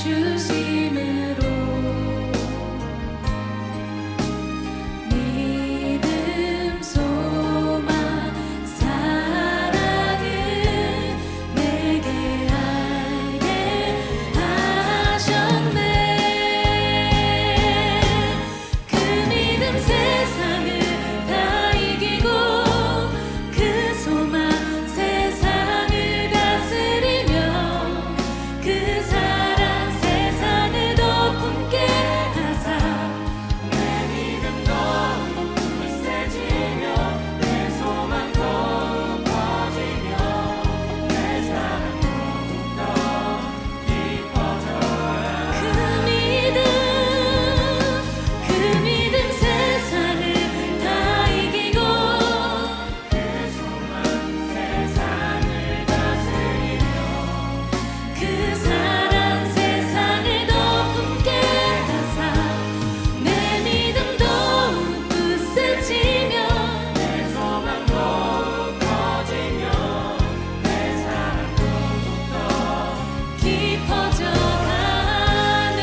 주심으로 믿음, 소망, 사랑을 내게 알게 하셨네. 그 믿음 세상을 다 이기고 그 소망 세상을 다스리며 그 사랑 세상을 더 품게 하사 내 믿음 더욱 굳세지며 내 소망 더욱 커지며 내 사랑 더욱더 깊어져. 그 믿음 세상을 다 이기고 그 소망 세상을 다스리며 그 사랑 세상을 더 품게 하사 내 믿음 더욱 굳세지며 내 소망 더욱 커지며 내 사랑 더욱더 깊어져 가네.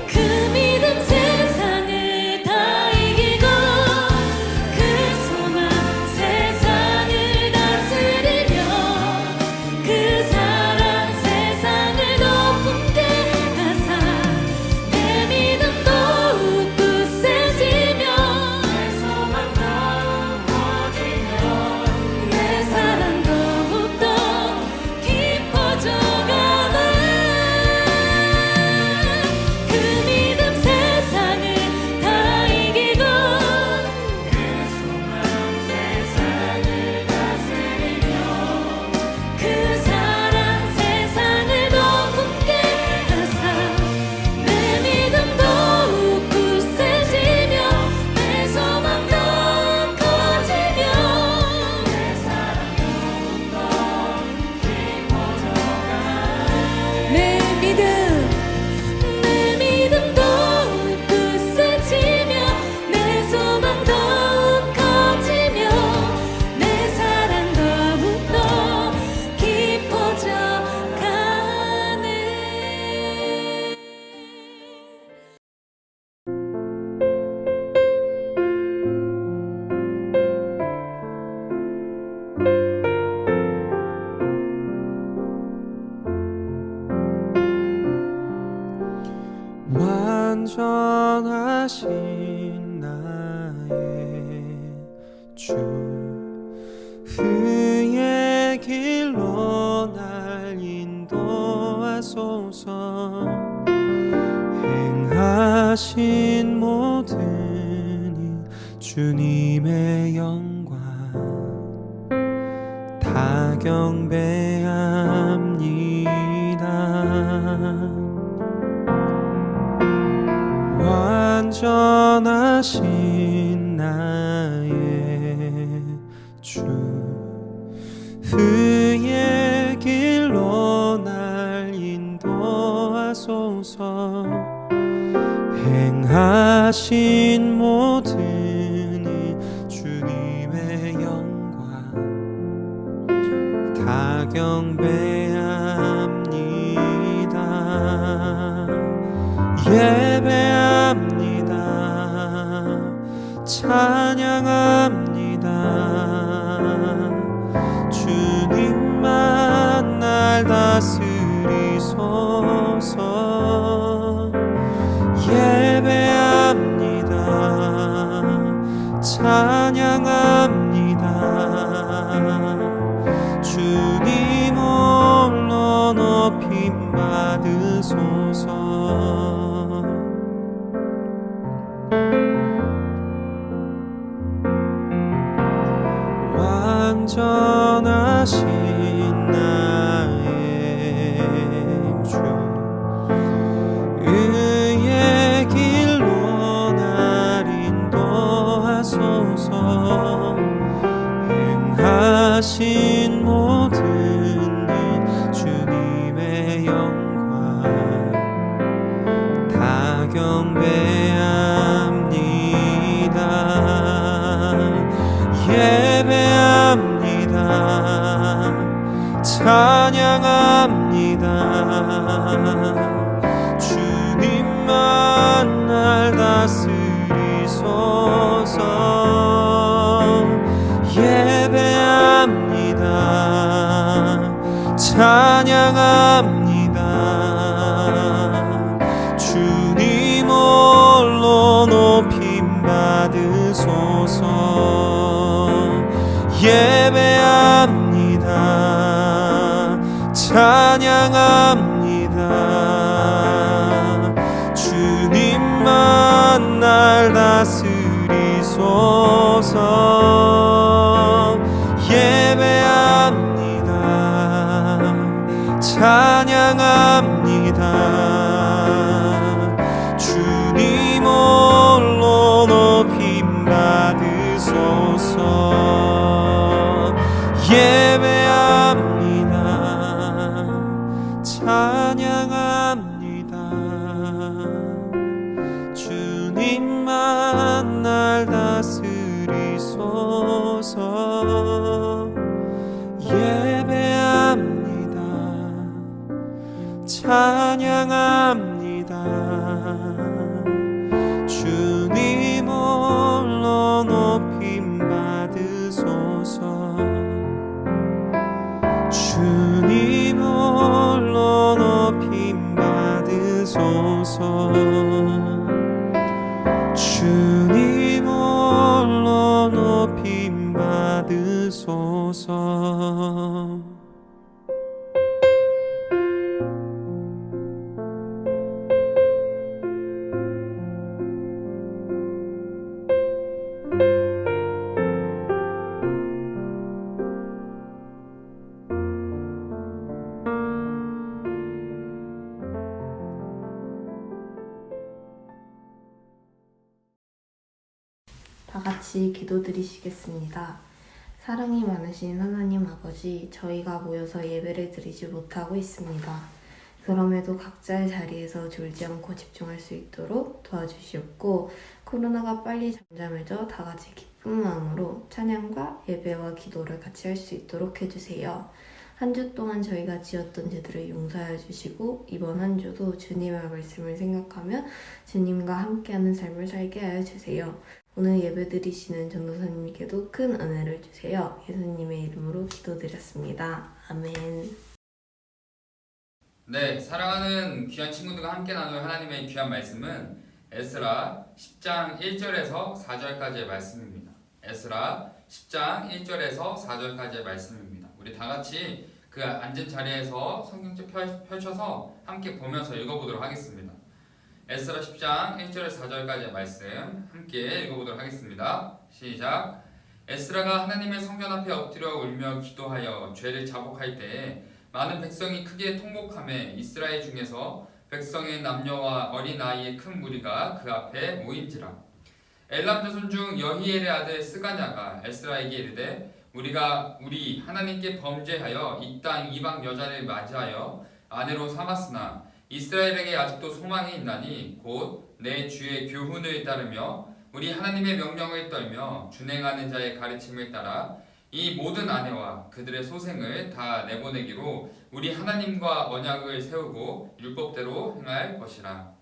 그 믿음 세상을 다 이기고 그 소망 세상을 다스리며 그 사랑 세상을 더 품게 하사 내 믿음 더욱 굳세지며 내 소망 더욱 커지며 내 사랑 더욱더 깊어져 가네. 그 믿음 세상을 다 이기고 그 소망 세상을 다스리며 그 사랑 세상을 더 품게 하사 내 믿음 더욱 굳세지며 내 소망 더욱 커지며 내 사랑 더욱더 깊어져 가네. 내 믿음 더욱 굳세지며 내 소망 더욱 커지며 내 사랑 더욱더 깊어져 가네. 완전하신 나의 주 그의 길로 날 인도하소서. 행하신 모든 일 주님의 영광 다 경배합니다. 완전하신 나의 주 그의 길로 날 인도하소서. 행하신 모든 일 주님의 영광 다 경배합니다. 예배합니다. 찬양합니다. 주님만 날 다스리소서. 예배합니다. 찬양합니다. 주님 홀로 높임 받으소서. 완전하신 나의 주 의의 길로 날 인도하소서. 행하신 모든 모든 일 주님의 영광 다 경배합니다. 예배합니다. 찬양합니다. 주님만 날 다스리소서. 예배합니다. 찬양합니다. 주님 홀로 높임 받으소서. 예배합니다. 찬양합니다. 주님만 날 다스리소서. 예배합니다. 찬양합니다. 주님 홀로 높임 받으소서. 예배합니다. 찬양합니다. 주님만 날 다스리소서. 예배합니다. 찬양합니다. 주님 홀로 높임 받으소서. 주님 홀로 높임 받으소서. 주님 홀로 높임 받으소서. 다 같이 기도드리시겠습니다. 사랑이 많으신 하나님 아버지, 저희가 모여서 예배를 드리지 못하고 있습니다. 그럼에도 각자의 자리에서 졸지 않고 집중할 수 있도록 도와주시옵고, 코로나가 빨리 잠잠해져 다 같이 기쁜 마음으로 찬양과 예배와 기도를 같이 할 수 있도록 해주세요. 한 주 동안 저희가 지었던 죄들을 용서하여 주시고, 이번 한 주도 주님의 말씀을 생각하며 주님과 함께하는 삶을 살게 하여 주세요. 오늘 예배드리시는 전도사님께도 큰 은혜를 주세요. 예수님의 이름으로 기도드렸습니다. 아멘. 네, 사랑하는 귀한 친구들과 함께 나눌 하나님의 귀한 말씀은 에스라 10장 1절에서 4절까지의 말씀입니다. 에스라 10장 1절에서 4절까지의 말씀입니다. 우리 다 같이 그 앉은 자리에서 성경책 펼쳐서 함께 보면서 읽어보도록 하겠습니다. 에스라 10장 1절에서 4절까지의 말씀 함께 읽어보도록 하겠습니다. 시작. 에스라가 하나님의 성전 앞에 엎드려 울며 기도하여 죄를 자복할 때에 많은 백성이 크게 통곡하며 이스라엘 중에서 백성의 남녀와 어린 아이의 큰 무리가 그 앞에 모인지라. 엘람 자손 중 여히엘의 아들 스가냐가 에스라에게 이르되 우리가 우리 하나님께 범죄하여 이 땅 이방 여자를 맞이하여 아내로 삼았으나 이스라엘에게 아직도 소망이 있나니 곧 내 주의 교훈을 따르며 우리 하나님의 명령을 떨며 준행하는 자의 가르침을 따라 이 모든 아내와 그들의 소생을 다 내보내기로 우리 하나님과 언약을 세우고 율법대로 행할 것이라.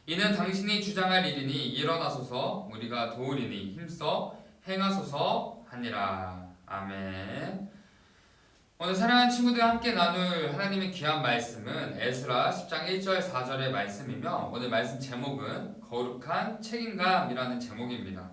이는 당신이 주장할 일이니 일어나소서 우리가 도우리니 힘써 행하소서 하니라. 아멘. 오늘 사랑하는 친구들과 함께 나눌 하나님의 귀한 말씀은 에스라 10장 1절 4절의 말씀이며 오늘 말씀 제목은 거룩한 책임감이라는 제목입니다.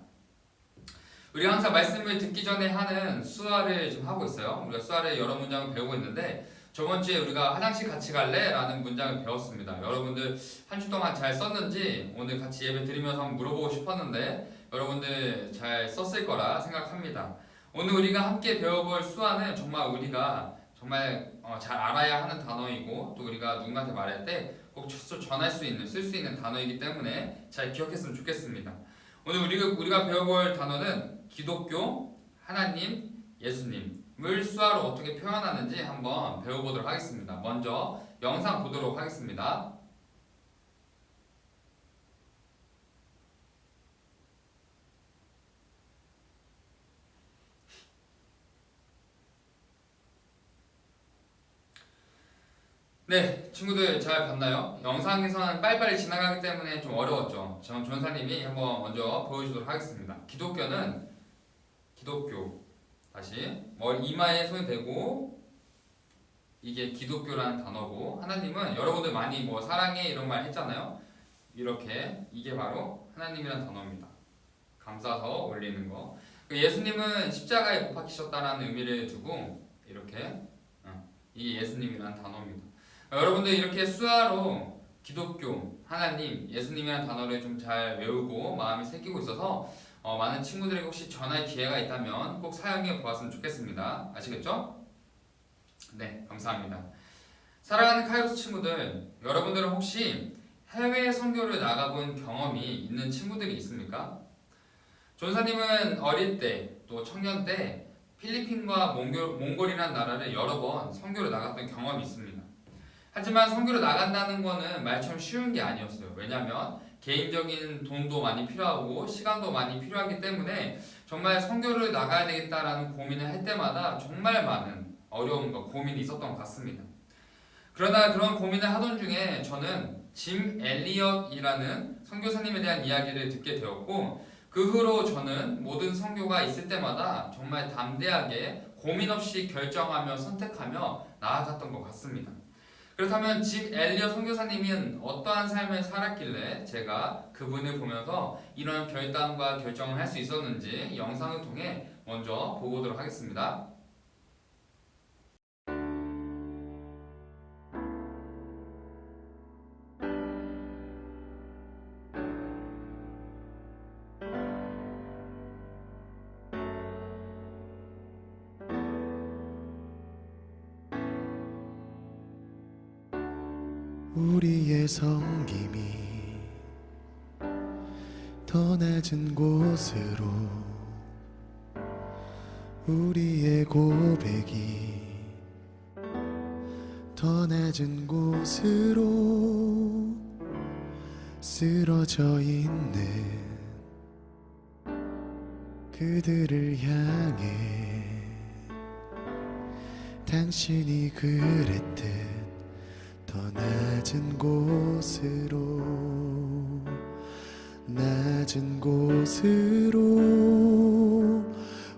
우리가 항상 말씀을 듣기 전에 하는 수화를 좀 하고 있어요. 우리가 수화를 여러 문장을 배우고 있는데 저번 주에 우리가 화장실 같이 갈래? 라는 문장을 배웠습니다. 여러분들 한 주 동안 잘 썼는지 오늘 같이 예배 드리면서 한번 물어보고 싶었는데 여러분들 잘 썼을 거라 생각합니다. 오늘 우리가 함께 배워볼 수화는 정말 우리가 정말 잘 알아야 하는 단어이고 또 우리가 누군가한테 말할 때 꼭 전할 수 있는, 쓸 수 있는 단어이기 때문에 잘 기억했으면 좋겠습니다. 오늘 우리가 배워볼 단어는 기독교, 하나님, 예수님 수화로 어떻게 표현하는지 한번 배워보도록 하겠습니다. 먼저 영상 보도록 하겠습니다. 네, 친구들 잘 봤나요? 영상에서는 빨리빨리 지나가기 때문에 좀 어려웠죠. 전 전사님이 한번 먼저 보여주도록 하겠습니다. 기독교는 기독교. 다시 머리 이마에 손이 대고 이게 기독교라는 단어고, 하나님은 여러분들 많이 뭐 사랑해 이런 말 했잖아요. 이렇게 이게 바로 하나님이라는 단어입니다. 감싸서 올리는 거. 예수님은 십자가에 못 박히셨다라는 의미를 두고 이렇게 이게 예수님이라는 단어입니다. 여러분들 이렇게 수화로 기독교, 하나님, 예수님이라는 단어를 좀 잘 외우고 마음이 새기고 있어서 많은 친구들에게 혹시 전할 기회가 있다면 꼭 사용해 보았으면 좋겠습니다. 아시겠죠? 네, 감사합니다. 사랑하는 카이로스 친구들, 여러분들은 혹시 해외 선교를 나가본 경험이 있는 친구들이 있습니까? 존사님은 어릴 때, 또 청년 때 필리핀과 몽골이라는 나라를 여러 번 선교를 나갔던 경험이 있습니다. 하지만 선교를 나간다는 거는 말처럼 쉬운 게 아니었어요. 왜냐하면 개인적인 돈도 많이 필요하고 시간도 많이 필요하기 때문에 정말 선교를 나가야 되겠다라는 고민을 할 때마다 정말 많은 어려움과 고민이 있었던 것 같습니다. 그러나 그런 고민을 하던 중에 저는 짐 엘리엇이라는 선교사님에 대한 이야기를 듣게 되었고, 그 후로 저는 모든 선교가 있을 때마다 정말 담대하게 고민 없이 결정하며 선택하며 나아갔던 것 같습니다. 그렇다면 짐 엘리엇 선교사님은 어떠한 삶을 살았길래 제가 그분을 보면서 이런 결단과 결정을 할 수 있었는지 영상을 통해 먼저 보도록 하겠습니다. 우리의 섬김이 더 낮은 곳으로, 우리의 고백이 더 낮은 곳으로 쓰러져 있는 그들을 향해 당신이 그랬듯 더 낮은 곳으로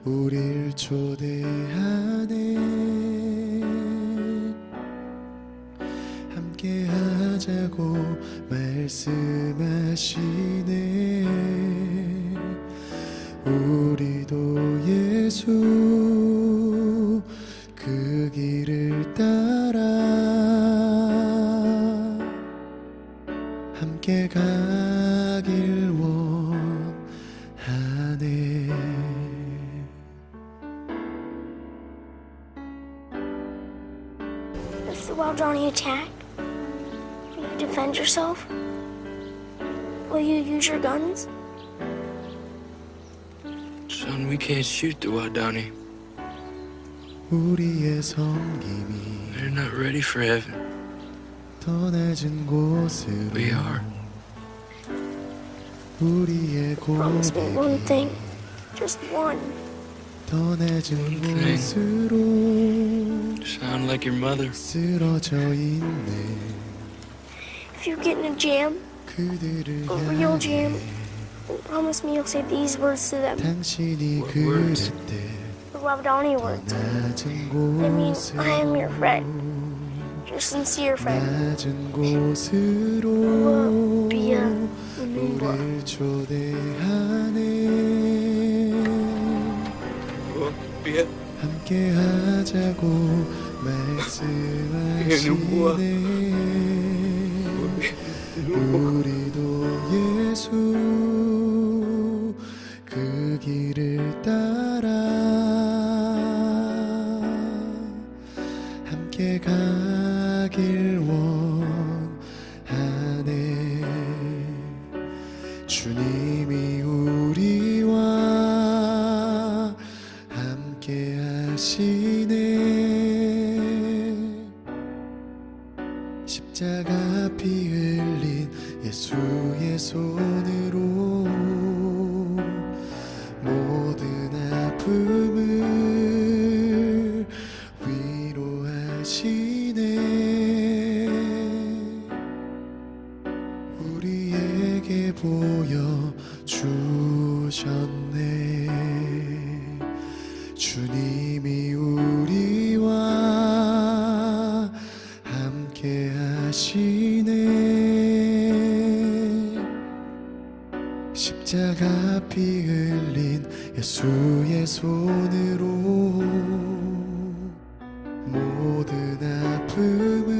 우릴 초대하네. 함께 하자고 말씀하시네. 우리도 예수 그 길을 따라 함께 가길 원하네. If the Waodani attack, will you defend yourself? Will you use your guns? Son, we can't shoot the Waodani. 우리의 섬김이 They're not ready for heaven. 더 낮은 곳으로 We are. 우리의 Promise me one 고백이 thing, just one. 더 낮은 One thing. 곳으로 Sound like your mother. 쓰러져 있네. If you get in a jam, 그들을 a real jam, 향해 then promise me you'll say these words to them, 당신이 What words? 그랬듯 the Waodani 더 words. 낮은 I mean, I am your friend, 곳으로 your sincere friend. 낮은 곳으로 Bia Manumba. 우릴 초대하네. 함께 하자고 말씀하시네. 우리도 예수 그 길을 따라 함께 가길 원하네. 주님이 우리와 함께 하시 십자가 피 흘린 예수의 손으로 모든 아픔을 위로하시네. 우리에게 보여주셨네. 주님이 우리와 함께 하시네. 십자가 피 흘린 예수의 손으로 모든 아픔을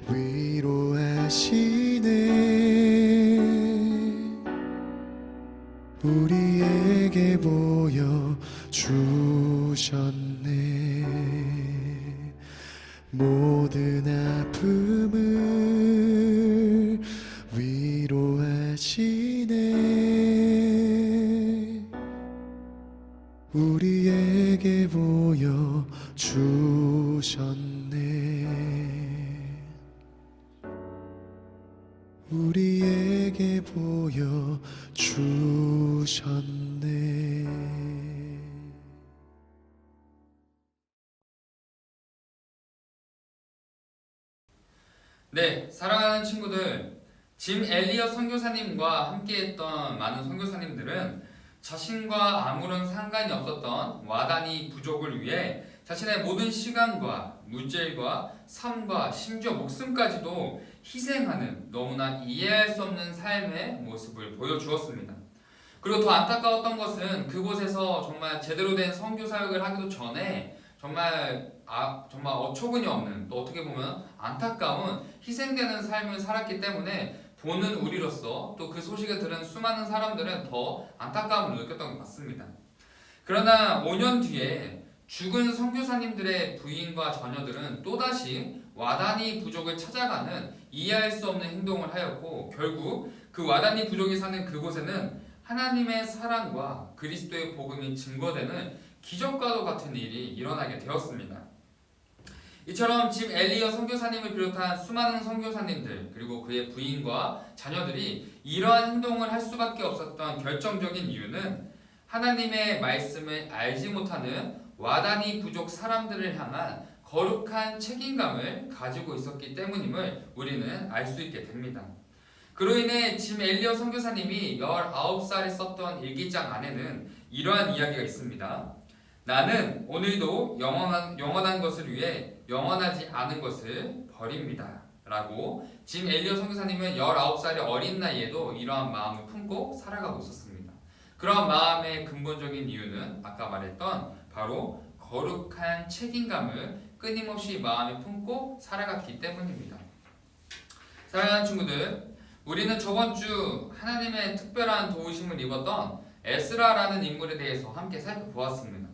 위로하시네. 우리에게 보여주셨네. 모든 아픔을 위로하시네. 우리에게 보여주셨네. 우리에게 보여주셨네. 네, 사랑하는 친구들, 짐 엘리엇 선교사님과 함께했던 많은 선교사님들은 자신과 아무런 상관이 없었던 와다니 부족을 위해 자신의 모든 시간과 물질과 삶과 심지어 목숨까지도 희생하는 너무나 이해할 수 없는 삶의 모습을 보여주었습니다. 그리고 더 안타까웠던 것은 그곳에서 정말 제대로 된 선교 사역을 하기도 전에 정말 어처구니 없는, 또 어떻게 보면 안타까운 희생되는 삶을 살았기 때문에 보는 우리로서 또 그 소식을 들은 수많은 사람들은 더 안타까움을 느꼈던 것 같습니다. 그러나 5년 뒤에 죽은 선교사님들의 부인과 자녀들은 또다시 와다니 부족을 찾아가는 이해할 수 없는 행동을 하였고, 결국 그 와다니 부족이 사는 그곳에는 하나님의 사랑과 그리스도의 복음이 증거되는 기적과도 같은 일이 일어나게 되었습니다. 이처럼 짐 엘리엇 선교사님을 비롯한 수많은 선교사님들, 그리고 그의 부인과 자녀들이 이러한 행동을 할 수밖에 없었던 결정적인 이유는 하나님의 말씀을 알지 못하는 와다니 부족 사람들을 향한 거룩한 책임감을 가지고 있었기 때문임을 우리는 알 수 있게 됩니다. 그로 인해 짐 엘리엇 선교사님이 19살에 썼던 일기장 안에는 이러한 이야기가 있습니다. 나는 오늘도 영원한 것을 위해 영원하지 않은 것을 버립니다. 라고 짐 엘리엇 선교사님은 19살의 어린 나이에도 이러한 마음을 품고 살아가고 있었습니다. 그러한 마음의 근본적인 이유는 아까 말했던 바로 거룩한 책임감을 끊임없이 마음에 품고 살아갔기 때문입니다. 사랑하는 친구들, 우리는 저번 주 하나님의 특별한 도우심을 입었던 에스라라는 인물에 대해서 함께 살펴보았습니다.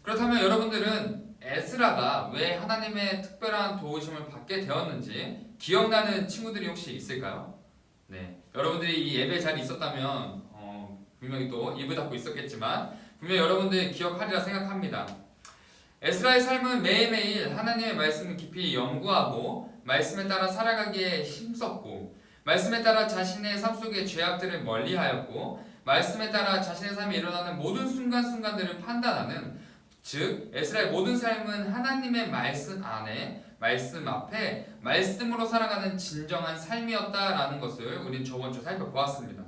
그렇다면 여러분들은 에스라가 왜 하나님의 특별한 도우심을 받게 되었는지 기억나는 친구들이 혹시 있을까요? 네, 여러분들이 이 예배 자리에 있었다면 분명히 또 입을 닫고 있었겠지만 분명히 여러분들이 기억하리라 생각합니다. 에스라의 삶은 매일매일 하나님의 말씀을 깊이 연구하고 말씀에 따라 살아가기에 힘썼고, 말씀에 따라 자신의 삶 속의 죄악들을 멀리하였고, 말씀에 따라 자신의 삶에 일어나는 모든 순간순간들을 판단하는, 즉 에스라의 모든 삶은 하나님의 말씀 안에, 말씀 앞에 말씀으로 살아가는 진정한 삶이었다라는 것을 우리는 저번 주 살펴보았습니다.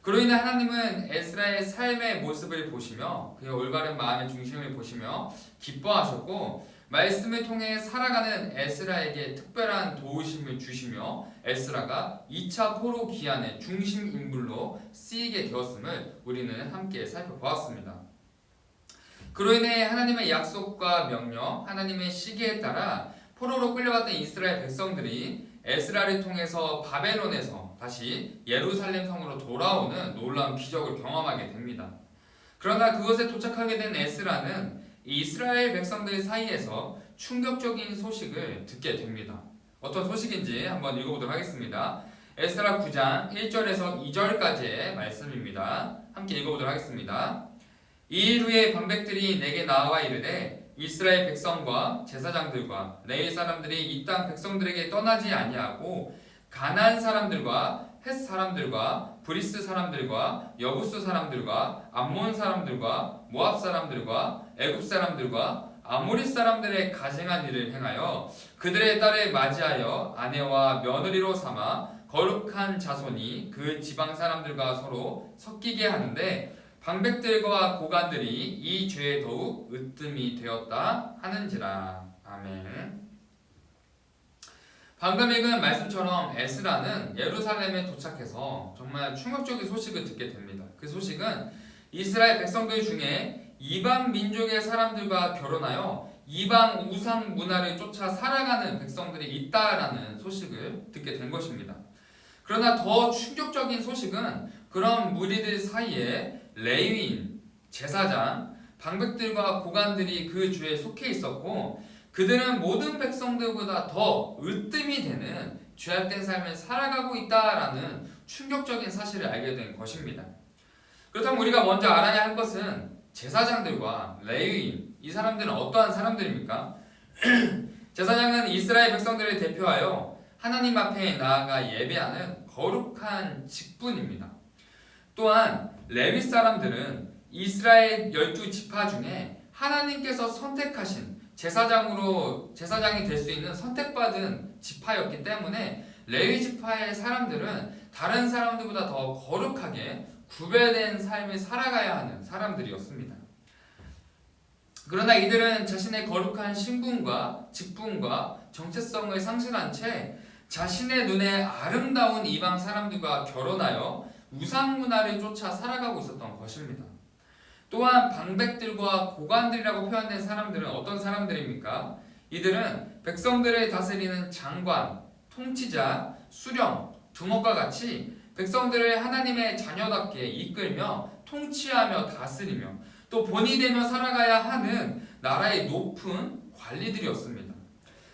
그로 인해 하나님은 에스라의 삶의 모습을 보시며 그의 올바른 마음의 중심을 보시며 기뻐하셨고, 말씀을 통해 살아가는 에스라에게 특별한 도우심을 주시며 에스라가 2차 포로 기한의 중심 인물로 쓰이게 되었음을 우리는 함께 살펴보았습니다. 그로 인해 하나님의 약속과 명령, 하나님의 시기에 따라 포로로 끌려갔던 이스라엘 백성들이 에스라를 통해서 바벨론에서 다시 예루살렘 성으로 돌아오는 놀라운 기적을 경험하게 됩니다. 그러나 그것에 도착하게 된 에스라는 이스라엘 백성들 사이에서 충격적인 소식을 듣게 됩니다. 어떤 소식인지 한번 읽어보도록 하겠습니다. 에스라 9장 1절에서 2절까지의 말씀입니다. 함께 읽어보도록 하겠습니다. 이 일 후에 방백들이 내게 나와 이르되 이스라엘 백성과 제사장들과 레위 사람들이 이 땅 백성들에게 떠나지 아니하고 가나안 사람들과 헷 사람들과 브리스 사람들과 여부스 사람들과 암몬 사람들과 모압 사람들과 애굽 사람들과 아모리 사람들의 가증한 일을 행하여 그들의 딸을 맞이하여 아내와 며느리로 삼아 거룩한 자손이 그 지방 사람들과 서로 섞이게 하는데 방백들과 고관들이 이 죄에 더욱 으뜸이 되었다 하는지라. 아멘. 방금 읽은 말씀처럼 에스라는 예루살렘에 도착해서 정말 충격적인 소식을 듣게 됩니다. 그 소식은 이스라엘 백성들 중에 이방 민족의 사람들과 결혼하여 이방 우상 문화를 쫓아 살아가는 백성들이 있다라는 소식을 듣게 된 것입니다. 그러나 더 충격적인 소식은 그런 무리들 사이에 레위인, 제사장, 방백들과 고관들이 그 죄에 속해 있었고 그들은 모든 백성들보다 더 으뜸이 되는 죄악된 삶을 살아가고 있다라는 충격적인 사실을 알게 된 것입니다. 그렇다면 우리가 먼저 알아야 할 것은 제사장들과 레위인, 이 사람들은 어떠한 사람들입니까? 제사장은 이스라엘 백성들을 대표하여 하나님 앞에 나아가 예배하는 거룩한 직분입니다. 또한 레위 사람들은 이스라엘 12지파 중에 하나님께서 선택하신 제사장이 될 수 있는 선택받은 지파였기 때문에 레위 지파의 사람들은 다른 사람들보다 더 거룩하게 구별된 삶을 살아가야 하는 사람들이었습니다. 그러나 이들은 자신의 거룩한 신분과 직분과 정체성을 상실한 채 자신의 눈에 아름다운 이방 사람들과 결혼하여 우상 문화를 쫓아 살아가고 있었던 것입니다. 또한 방백들과 고관들이라고 표현된 사람들은 어떤 사람들입니까? 이들은 백성들을 다스리는 장관, 통치자, 수령, 두목과 같이 백성들을 하나님의 자녀답게 이끌며 통치하며 다스리며 또 본이 되며 살아가야 하는 나라의 높은 관리들이었습니다.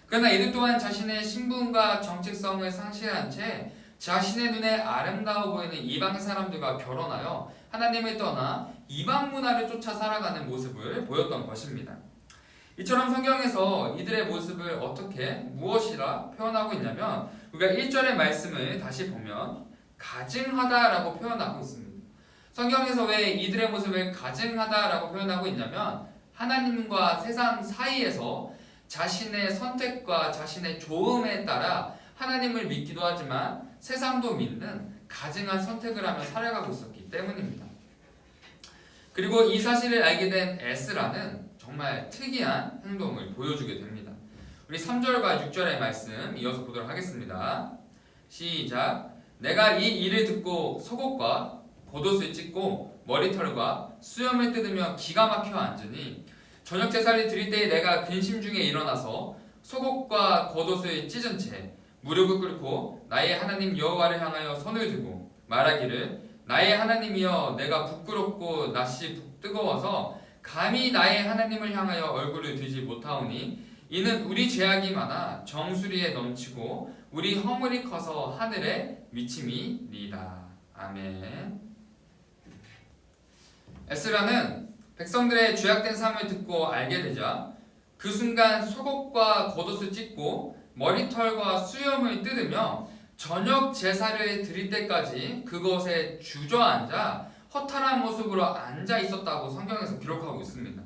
그러나 이들 또한 자신의 신분과 정체성을 상실한 채 자신의 눈에 아름다워 보이는 이방 사람들과 결혼하여 하나님을 떠나 이방 문화를 쫓아 살아가는 모습을 보였던 것입니다. 이처럼 성경에서 이들의 모습을 어떻게 무엇이라 표현하고 있냐면 우리가 1절의 말씀을 다시 보면 가증하다라고 표현하고 있습니다. 성경에서 왜 이들의 모습을 가증하다라고 표현하고 있냐면 하나님과 세상 사이에서 자신의 선택과 자신의 조음에 따라 하나님을 믿기도 하지만 세상도 믿는 가증한 선택을 하며 살아가고 있었기 때문입니다. 그리고 이 사실을 알게 된 에스라는 정말 특이한 행동을 보여주게 됩니다. 우리 3절과 6절의 말씀 이어서 보도록 하겠습니다. 시작. 내가 이 일을 듣고 속옷과 겉옷을 찢고 머리털과 수염을 뜯으며 기가 막혀 앉으니 저녁 제사를 드릴 때에 내가 근심 중에 일어나서 속옷과 겉옷을 찢은 채 무릎을 꿇고 나의 하나님 여호와를 향하여 손을 들고 말하기를 나의 하나님이여 내가 부끄럽고 낯이 뜨거워서 감히 나의 하나님을 향하여 얼굴을 들지 못하오니 이는 우리 죄악이 많아 정수리에 넘치고 우리 허물이 커서 하늘에 미침이니이다. 아멘. 에스라는 백성들의 죄악된 삶을 듣고 알게 되자 그 순간 속옷과 겉옷을 찢고 머리털과 수염을 뜯으며 저녁 제사를 드릴 때까지 그곳에 주저앉아 허탈한 모습으로 앉아 있었다고 성경에서 기록하고 있습니다.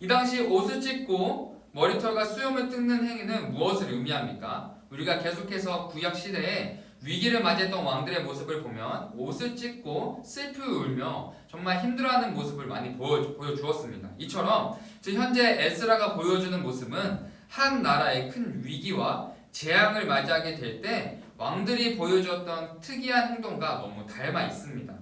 이 당시 옷을 찢고 머리털과 수염을 뜯는 행위는 무엇을 의미합니까? 우리가 계속해서 구약 시대에 위기를 맞이했던 왕들의 모습을 보면 옷을 찢고 슬피 울며 정말 힘들어하는 모습을 많이 보여주었습니다. 이처럼 현재 에스라가 보여주는 모습은 한 나라의 큰 위기와 재앙을 맞이하게 될 때 왕들이 보여주었던 특이한 행동과 너무 닮아 있습니다.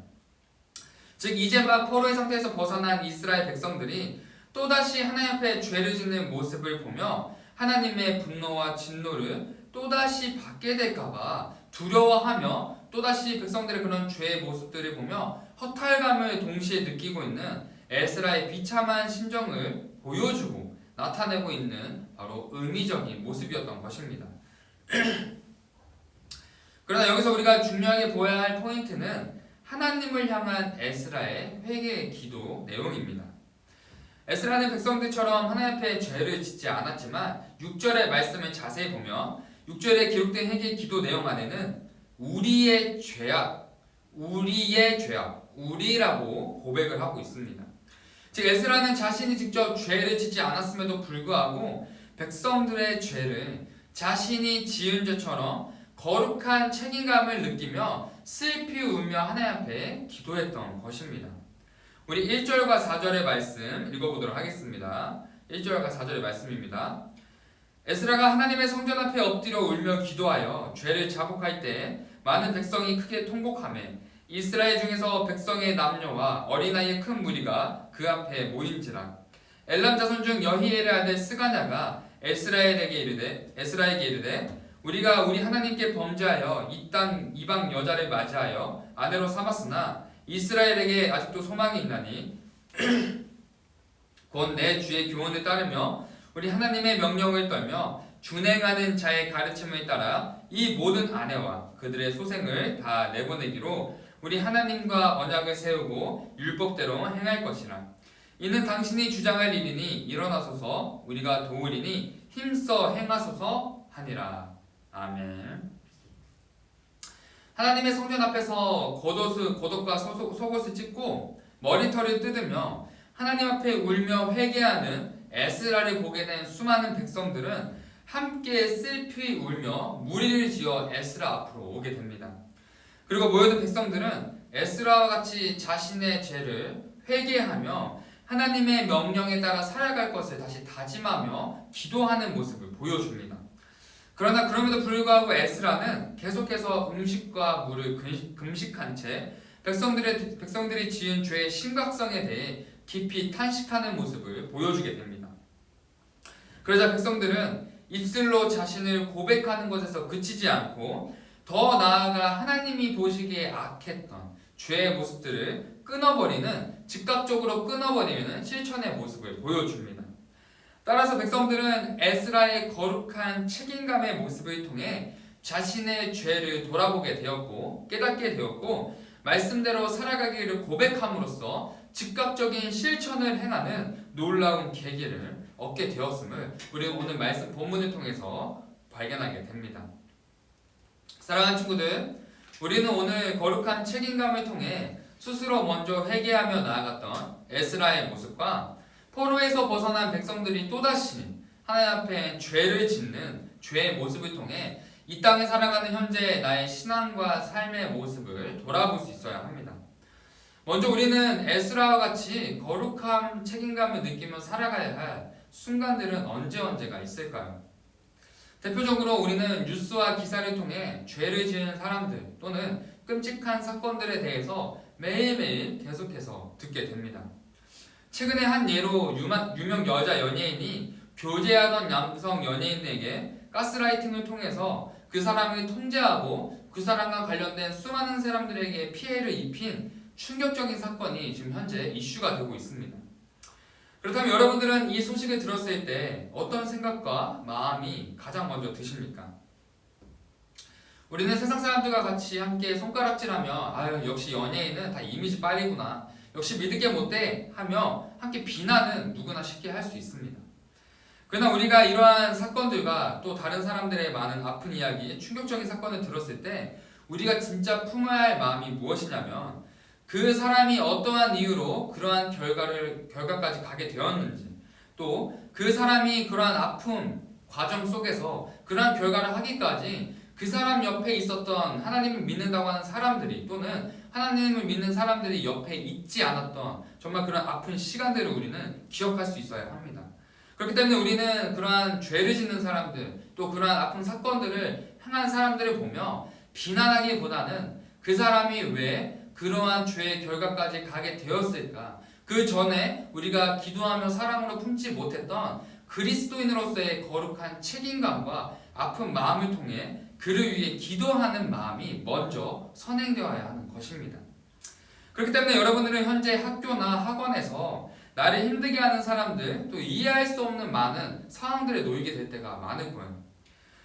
즉 이제 막 포로의 상태에서 벗어난 이스라엘 백성들이 또다시 하나님 앞에 죄를 짓는 모습을 보며 하나님의 분노와 진노를 또다시 받게 될까봐 두려워하며 또다시 백성들의 그런 죄의 모습들을 보며 허탈감을 동시에 느끼고 있는 에스라의 비참한 심정을 보여주고 나타내고 있는 바로 의미적인 모습이었던 것입니다. 그러나 여기서 우리가 중요하게 보아야 할 포인트는 하나님을 향한 에스라의 회개의 기도 내용입니다. 에스라는 백성들처럼 하나님 앞에 죄를 짓지 않았지만 6절의 말씀을 자세히 보면 6절에 기록된 회개 기도 내용 안에는 우리의 죄악, 우리라고 고백을 하고 있습니다. 즉 에스라는 자신이 직접 죄를 짓지 않았음에도 불구하고 백성들의 죄를 자신이 지은 죄처럼 거룩한 책임감을 느끼며 슬피 울며 하나님 앞에 기도했던 것입니다. 우리 1절과 4절의 말씀 읽어보도록 하겠습니다. 1절과 4절의 말씀입니다. 에스라가 하나님의 성전 앞에 엎드려 울며 기도하여 죄를 자복할 때 많은 백성이 크게 통곡하매 이스라엘 중에서 백성의 남녀와 어린아이의 큰 무리가 그 앞에 모인지라. 엘람 자손 중 여히엘의 아들 스가냐가 에스라에게 이르되 우리가 우리 하나님께 범죄하여 이 땅 이방 여자를 맞이하여 아내로 삼았으나 이스라엘에게 아직도 소망이 있나니 곧 내 주의 교훈을 따르며 우리 하나님의 명령을 떨며 준행하는 자의 가르침을 따라 이 모든 아내와 그들의 소생을 다 내보내기로 우리 하나님과 언약을 세우고 율법대로 행할 것이라. 이는 당신이 주장할 일이니 일어나소서 우리가 도우리니 힘써 행하소서 하니라. 아멘. 하나님의 성전 앞에서 겉옷과 속옷을 찢고 머리털을 뜯으며 하나님 앞에 울며 회개하는 에스라를 보게 된 수많은 백성들은 함께 슬피 울며 무리를 지어 에스라 앞으로 오게 됩니다. 그리고 모여든 백성들은 에스라와 같이 자신의 죄를 회개하며 하나님의 명령에 따라 살아갈 것을 다시 다짐하며 기도하는 모습을 보여줍니다. 그러나 그럼에도 불구하고 에스라는 계속해서 음식과 물을 금식한 채 백성들이 지은 죄의 심각성에 대해 깊이 탄식하는 모습을 보여주게 됩니다. 그러자 백성들은 입술로 자신을 고백하는 것에서 그치지 않고 더 나아가 하나님이 보시기에 악했던 죄의 모습들을 즉각적으로 끊어버리는 실천의 모습을 보여줍니다. 따라서 백성들은 에스라의 거룩한 책임감의 모습을 통해 자신의 죄를 돌아보게 되었고 깨닫게 되었고 말씀대로 살아가기를 고백함으로써 즉각적인 실천을 행하는 놀라운 계기를 얻게 되었음을 우리는 오늘 말씀 본문을 통해서 발견하게 됩니다. 사랑하는 친구들, 우리는 오늘 거룩한 책임감을 통해 스스로 먼저 회개하며 나아갔던 에스라의 모습과 포로에서 벗어난 백성들이 또다시 하나님 앞에 죄를 짓는 죄의 모습을 통해 이 땅에 살아가는 현재 나의 신앙과 삶의 모습을 돌아볼 수 있어야 합니다. 먼저 우리는 에스라와 같이 거룩한 책임감을 느끼며 살아가야 할 순간들은 언제가 있을까요? 대표적으로 우리는 뉴스와 기사를 통해 죄를 지은 사람들 또는 끔찍한 사건들에 대해서 매일매일 계속해서 듣게 됩니다. 최근에 한 예로 유명 여자 연예인이 교제하던 남성 연예인에게 가스라이팅을 통해서 그 사람을 통제하고 그 사람과 관련된 수많은 사람들에게 피해를 입힌 충격적인 사건이 지금 현재 이슈가 되고 있습니다. 그렇다면 여러분들은 이 소식을 들었을 때 어떤 생각과 마음이 가장 먼저 드십니까? 우리는 세상 사람들과 같이 함께 손가락질하며 아유 역시 연예인은 다 이미지 빨이구나, 역시 믿을 게 못돼 하며 함께 비난은 누구나 쉽게 할 수 있습니다. 그러나 우리가 이러한 사건들과 또 다른 사람들의 많은 아픈 이야기, 충격적인 사건을 들었을 때 우리가 진짜 품어야 할 마음이 무엇이냐면 그 사람이 어떠한 이유로 그러한 결과까지 가게 되었는지, 또 그 사람이 그러한 아픔 과정 속에서 그러한 결과를 하기까지 그 사람 옆에 있었던 하나님을 믿는다고 하는 사람들이 또는 하나님을 믿는 사람들이 옆에 있지 않았던 정말 그런 아픈 시간들을 우리는 기억할 수 있어야 합니다. 그렇기 때문에 우리는 그러한 죄를 짓는 사람들 또 그러한 아픈 사건들을 행한 사람들을 보며 비난하기보다는 그 사람이 왜 그러한 죄의 결과까지 가게 되었을까, 그 전에 우리가 기도하며 사랑으로 품지 못했던 그리스도인으로서의 거룩한 책임감과 아픈 마음을 통해 그를 위해 기도하는 마음이 먼저 선행되어야 하는 것입니다. 그렇기 때문에 여러분들은 현재 학교나 학원에서 나를 힘들게 하는 사람들, 또 이해할 수 없는 많은 상황들에 놓이게 될 때가 많을 거예요.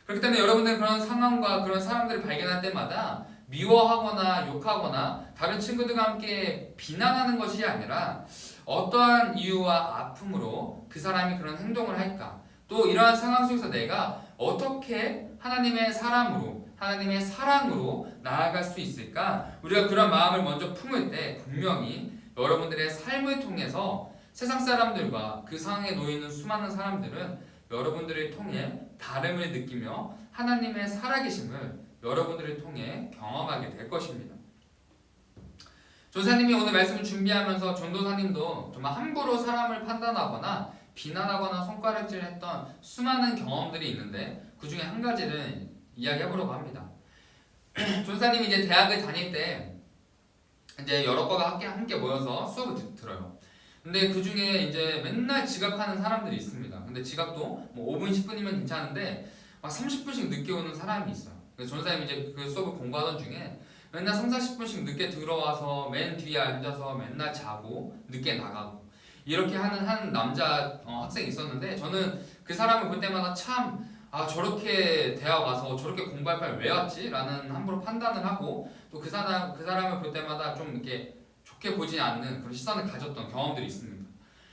그렇기 때문에 여러분들은 그런 상황과 그런 사람들을 발견할 때마다 미워하거나 욕하거나 다른 친구들과 함께 비난하는 것이 아니라 어떠한 이유와 아픔으로 그 사람이 그런 행동을 할까? 또 이러한 상황 속에서 내가 어떻게 하나님의 사람으로, 하나님의 사랑으로 나아갈 수 있을까? 우리가 그런 마음을 먼저 품을 때 분명히 여러분들의 삶을 통해서 세상 사람들과 그 상황에 놓여 있는 수많은 사람들은 여러분들을 통해 다름을 느끼며 하나님의 살아계심을 여러분들을 통해 경험하게 될 것입니다. 전사님이 오늘 말씀을 준비하면서 전도사님도 정말 함부로 사람을 판단하거나 비난하거나 손가락질했던 수많은 경험들이 있는데 그 중에 한 가지를 이야기해보려고 합니다. 전사님이 이제 대학을 다닐 때 이제 여러 과가 함께 모여서 수업을 들어요. 근데 그 중에 이제 맨날 지각하는 사람들이 있습니다. 근데 지각도 뭐 5분, 10분이면 괜찮은데 막 30분씩 늦게 오는 사람이 있어요. 그래서 전사님이 이제 그 수업을 공부하던 중에 맨날 3, 40분씩 늦게 들어와서 맨 뒤에 앉아서 맨날 자고 늦게 나가고 이렇게 하는 한 남자 학생이 있었는데 저는 그 사람을 볼 때마다 참 저렇게 대학 와서 저렇게 공부할 바에 왜 왔지? 라는 함부로 판단을 하고 또 그 사람을 볼 때마다 좀 이렇게 좋게 보지 않는 그런 시선을 가졌던 경험들이 있습니다.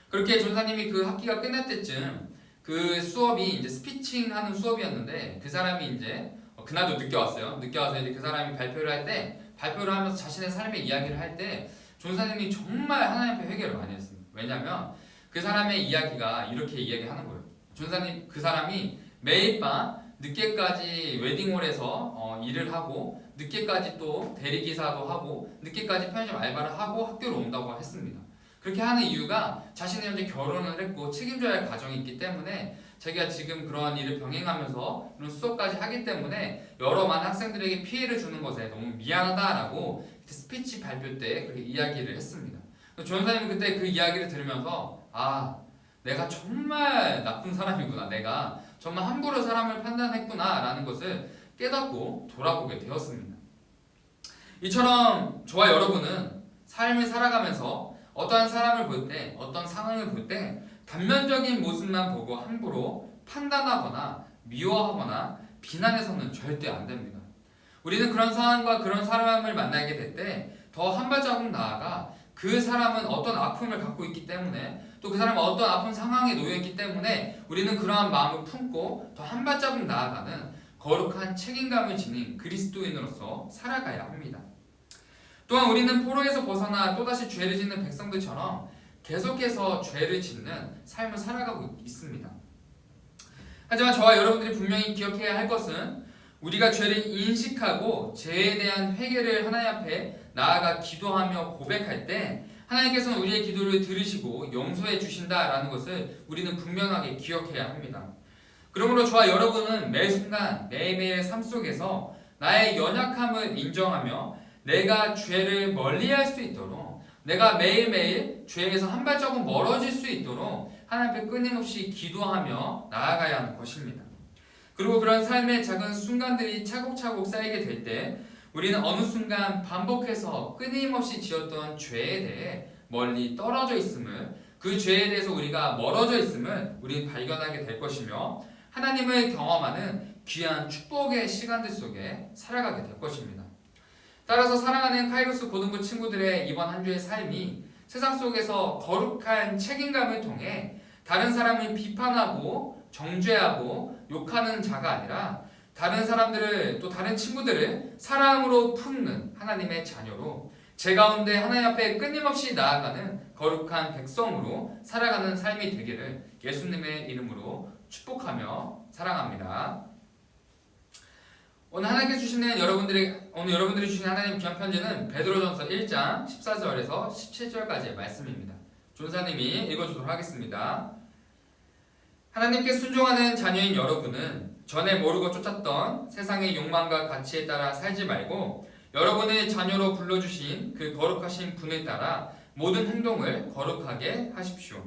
그렇게 전사님이 그 학기가 끝날 때쯤 그 수업이 이제 스피칭 하는 수업이었는데 그 사람이 이제 그날도 늦게 왔어요. 늦게 와서 이제 그 사람이 발표를 할 때 발표를 하면서 자신의 삶의 이야기를 할 때 전사님이 정말 하나님 앞에 회개를 많이 했습니다. 왜냐면 그 사람의 이야기가 이렇게 이야기하는 거예요. 전사님 그 사람이 매일 밤 늦게까지 웨딩홀에서 일을 하고 늦게까지 또 대리기사도 하고 늦게까지 편의점 알바를 하고 학교로 온다고 했습니다. 그렇게 하는 이유가 자신이 현재 결혼을 했고 책임져야 할 가정이 있기 때문에 자기가 지금 그런 일을 병행하면서 이런 수업까지 하기 때문에 여러 많은 학생들에게 피해를 주는 것에 너무 미안하다라고 스피치 발표 때 그렇게 이야기를 했습니다. 조연사님은 그때 그 이야기를 들으면서 내가 정말 나쁜 사람이구나, 내가 정말 함부로 사람을 판단했구나 라는 것을 깨닫고 돌아보게 되었습니다. 이처럼 저와 여러분은 삶을 살아가면서 어떠한 사람을 볼 때, 어떤 상황을 볼 때 단면적인 모습만 보고 함부로 판단하거나 미워하거나 비난해서는 절대 안 됩니다. 우리는 그런 상황과 그런 사람을 만나게 될 때 더 한 발자국 나아가 그 사람은 어떤 아픔을 갖고 있기 때문에 또 그 사람은 어떤 아픈 상황에 놓여 있기 때문에 우리는 그러한 마음을 품고 더 한 발자국 나아가는 거룩한 책임감을 지닌 그리스도인으로서 살아가야 합니다. 또한 우리는 포로에서 벗어나 또다시 죄를 짓는 백성들처럼 계속해서 죄를 짓는 삶을 살아가고 있습니다. 하지만 저와 여러분들이 분명히 기억해야 할 것은 우리가 죄를 인식하고 죄에 대한 회개를 하나님 앞에 나아가 기도하며 고백할 때 하나님께서는 우리의 기도를 들으시고 용서해 주신다라는 것을 우리는 분명하게 기억해야 합니다. 그러므로 저와 여러분은 매 순간 매일매일의 삶 속에서 나의 연약함을 인정하며 내가 죄를 멀리할 수 있도록 내가 매일매일 죄에서 한 발자국 멀어질 수 있도록 하나님 앞에 끊임없이 기도하며 나아가야 하는 것입니다. 그리고 그런 삶의 작은 순간들이 차곡차곡 쌓이게 될 때 우리는 어느 순간 반복해서 끊임없이 지었던 죄에 대해 멀리 떨어져 있음을, 그 죄에 대해서 우리가 멀어져 있음을 우리는 발견하게 될 것이며 하나님을 경험하는 귀한 축복의 시간들 속에 살아가게 될 것입니다. 따라서 사랑하는 카이로스 고등부 친구들의 이번 한 주의 삶이 세상 속에서 거룩한 책임감을 통해 다른 사람을 비판하고 정죄하고 욕하는 자가 아니라 다른 사람들을 또 다른 친구들을 사랑으로 품는 하나님의 자녀로 제 가운데 하나님 앞에 끊임없이 나아가는 거룩한 백성으로 살아가는 삶이 되기를 예수님의 이름으로 축복하며 사랑합니다. 오늘 하나님께 주시는 여러분들이 주신 하나님 귀한 편지는 베드로전서 1장 14절에서 17절까지의 말씀입니다. 존사님이 읽어주도록 하겠습니다. 하나님께 순종하는 자녀인 여러분은 전에 모르고 쫓았던 세상의 욕망과 가치에 따라 살지 말고 여러분의 자녀로 불러주신 그 거룩하신 분에 따라 모든 행동을 거룩하게 하십시오.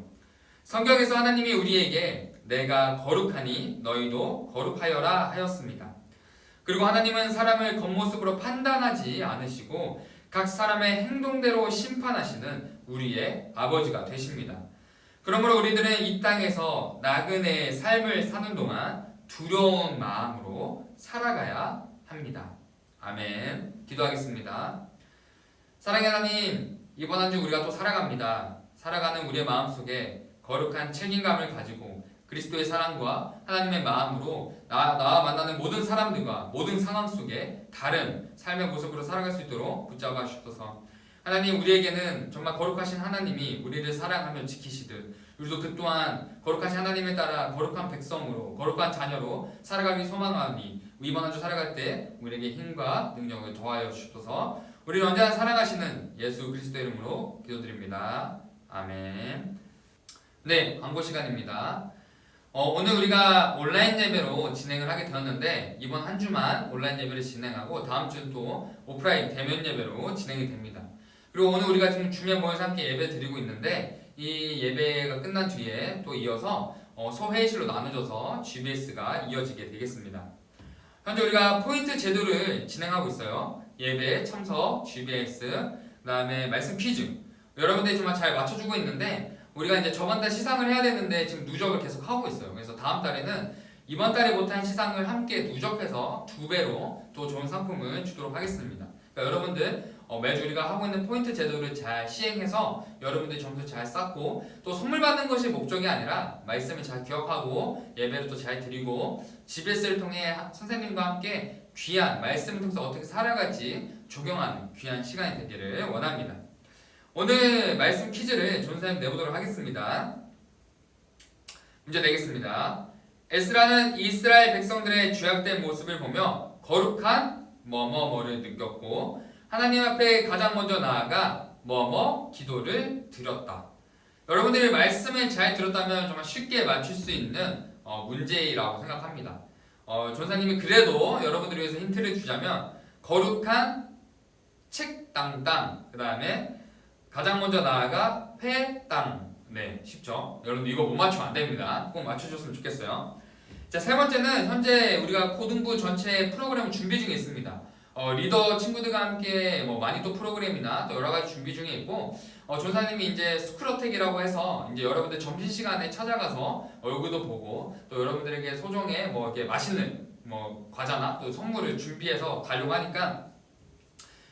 성경에서 하나님이 우리에게 내가 거룩하니 너희도 거룩하여라 하였습니다. 그리고 하나님은 사람을 겉모습으로 판단하지 않으시고 각 사람의 행동대로 심판하시는 우리의 아버지가 되십니다. 그러므로 우리들은 이 땅에서 나그네의 삶을 사는 동안 두려운 마음으로 살아가야 합니다. 아멘. 기도하겠습니다. 사랑의 하나님, 이번 한 주 우리가 또 살아갑니다. 살아가는 우리의 마음속에 거룩한 책임감을 가지고 그리스도의 사랑과 하나님의 마음으로 나와 만나는 모든 사람들과 모든 상황 속에 다른 삶의 모습으로 살아갈 수 있도록 붙잡아 주셔서 하나님, 우리에게는 정말 거룩하신 하나님이 우리를 사랑하며 지키시듯 우리도 그 또한 거룩하신 하나님에 따라 거룩한 백성으로 거룩한 자녀로 살아가기 소망하니 이번 한 주 살아갈 때 우리에게 힘과 능력을 더하여 주셔서 우리를 언제나 사랑하시는 예수 그리스도의 이름으로 기도드립니다. 아멘. 네, 광고 시간입니다. 오늘 우리가 온라인 예배로 진행을 하게 되었는데 이번 한 주만 온라인 예배를 진행하고 다음 주는 또 오프라인 대면 예배로 진행이 됩니다. 그리고 오늘 우리가 지금 주면 모여서 함께 예배 드리고 있는데 이 예배가 끝난 뒤에 또 이어서 소회의실로 나눠져서 GBS가 이어지게 되겠습니다. 현재 우리가 포인트 제도를 진행하고 있어요. 예배, 참석, GBS, 그 다음에 말씀 퀴즈. 여러분들이 정말 잘 맞춰주고 있는데 우리가 이제 저번 달 시상을 해야 되는데 지금 누적을 계속 하고 있어요. 그래서 다음 달에는 이번 달에 못한 시상을 함께 누적해서 2배로 또 좋은 상품을 주도록 하겠습니다. 그러니까 여러분들 매주 우리가 하고 있는 포인트 제도를 잘 시행해서 여러분들이 점수 잘 쌓고 또 선물 받는 것이 목적이 아니라 말씀을 잘 기억하고 예배를 또 잘 드리고 GBS를 통해 선생님과 함께 귀한 말씀을 통해서 어떻게 살아갈지 적용하는 귀한 시간이 되기를 원합니다. 오늘 말씀 퀴즈를 전사님 내보도록 하겠습니다. 문제 내겠습니다. 에스라는 이스라엘 백성들의 죄악된 모습을 보며 거룩한 뭐뭐뭐를 느꼈고 하나님 앞에 가장 먼저 나아가 뭐뭐 기도를 드렸다. 여러분들이 말씀을 잘 들었다면 정말 쉽게 맞출 수 있는 문제라고 생각합니다. 전사님이 그래도 여러분들을 위해서 힌트를 주자면 거룩한 책땅땅 그 다음에 가장 먼저 나아가 회땅. 네, 쉽죠? 여러분들 이거 못 맞추면 안 됩니다. 꼭 맞춰줬으면 좋겠어요. 자, 세 번째는 현재 우리가 고등부 전체 프로그램을 준비 중에 있습니다. 리더 친구들과 함께 많이 또 프로그램이나 또 여러 가지 준비 중에 있고, 전사님이 이제 스쿨어택이라고 해서 이제 여러분들 점심시간에 찾아가서 얼굴도 보고 또 여러분들에게 소정의 이렇게 맛있는 과자나 또 선물을 준비해서 가려고 하니까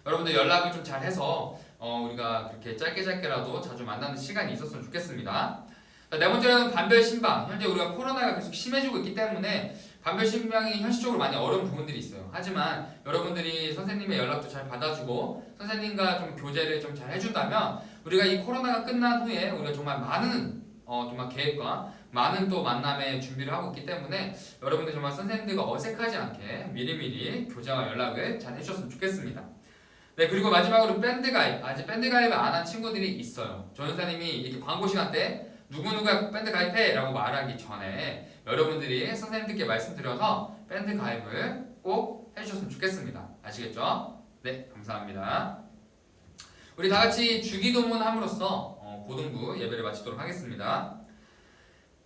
여러분들 연락을 좀 잘 해서 우리가 그렇게 짧게라도 자주 만나는 시간이 있었으면 좋겠습니다. 네 번째는 반별 신방. 현재 우리가 코로나가 계속 심해지고 있기 때문에 반별 신방이 현실적으로 많이 어려운 부분들이 있어요. 하지만 여러분들이 선생님의 연락도 잘 받아주고 선생님과 좀 교제를 좀 잘 해준다면 우리가 이 코로나가 끝난 후에 우리가 정말 많은 정말 계획과 많은 또 만남의 준비를 하고 있기 때문에 여러분들 정말 선생님들과 어색하지 않게 미리미리 교제와 연락을 잘 해주셨으면 좋겠습니다. 네, 그리고 마지막으로 밴드 가입. 아직 밴드 가입을 안 한 친구들이 있어요. 전사님이 이렇게 광고 시간 때 누구누가 밴드 가입해 라고 말하기 전에 여러분들이 선생님들께 말씀드려서 밴드 가입을 꼭 해주셨으면 좋겠습니다. 아시겠죠? 네, 감사합니다. 우리 다같이 주기도문 함으로써 고등부 예배를 마치도록 하겠습니다.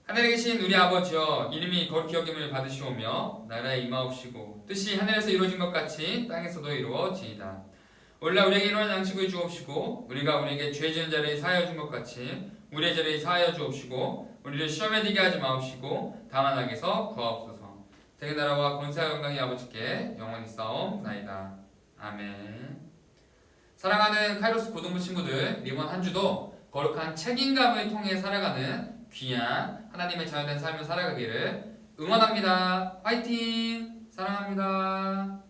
하늘에 계신 우리 아버지여, 이름이 거룩히 여김을 받으시오며 나라에 임하옵시고 뜻이 하늘에서 이루어진 것 같이 땅에서도 이루어지이다. 오늘날 우리에게 일용할 양식을 주옵시고 우리가 우리에게 죄 지은 자를 사하여 준 것 같이 우리의 죄를 사하여 주옵시고 우리를 시험에 들게 하지 마옵시고 다만 악에서 구하옵소서. 대개 나라와 권세와 영광이 아버지께 영원히 싸움나이다. 아멘. 사랑하는 카이로스 고등부 친구들, 이번 한 주도 거룩한 책임감을 통해 살아가는 귀한 하나님의 자녀된 삶을 살아가기를 응원합니다. 화이팅! 사랑합니다.